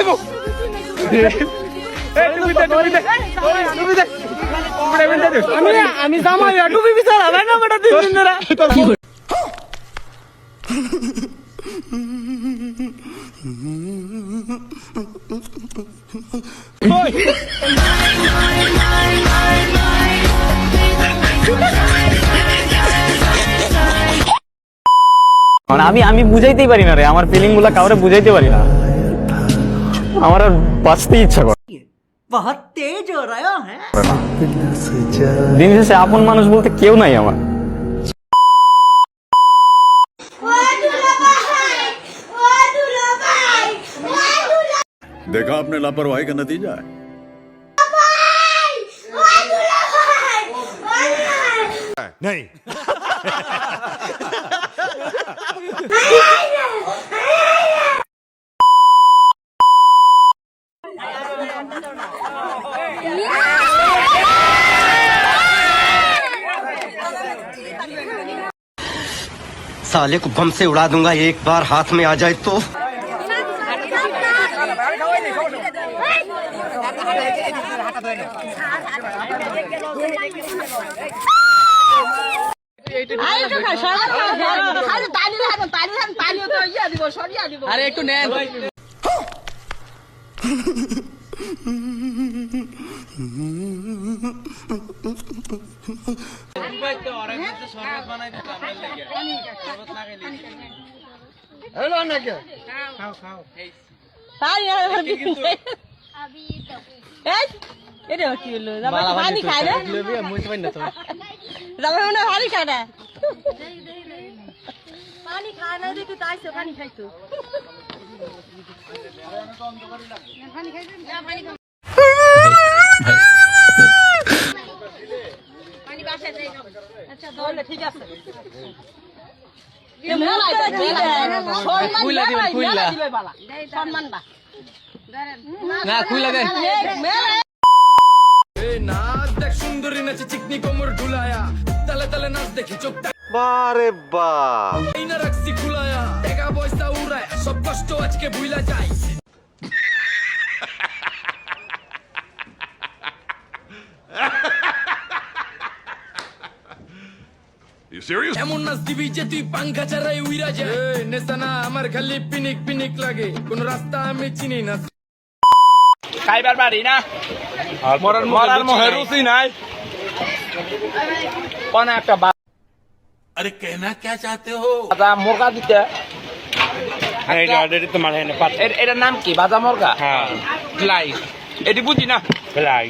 দেবো আমি জামাই টুপি বিচার হবে না বেটা 3 দিন ধরে আমি বুঝাইতেই পারি না রে, আমার ফিলিং গুলা কাউরে বুঝাইতে পারি না, আমার আর বাঁচতে ইচ্ছা করে। बहुत तेज हो रहा है দিন শেষে আপন মানুষ বলতে কেউ নাই আমার। देखा आपने लापरवाही का नतीजा है। नहीं साले को बम से उड़ा दूंगा एक बार हाथ में आ जाए तो। আরে একটু নেন पानी खाए ना देखो तो पानी खाई तो अच्छा ठीक है সুন্দরী নাচে চিকনি কোমর ঢুলায়া তালে তালে নাচ দেখি চোখ बारे बाप না রাখছি খুলায়া টাকা পয়সা উড়ায় সব কষ্ট আজকে ভুইলা যায়। You serious? এমন নাচ দিবি যে তুই পাঙ্খা ছাড়াই উইরা যায়। নেশা না আমার খালি পিনিক পিনিক লাগে, কোন রাস্তা আমি চিনি না। খাইবার বাড়ি না মরার মোহে রুচি নাই কোন একটা अरे कहना क्या चाहते हो? বাজা মুরগা দিতে। এটার নাম কি? বাজা মুরগা। হ্যাঁ ফ্লাই, এটি বুঝি না। ফ্লাই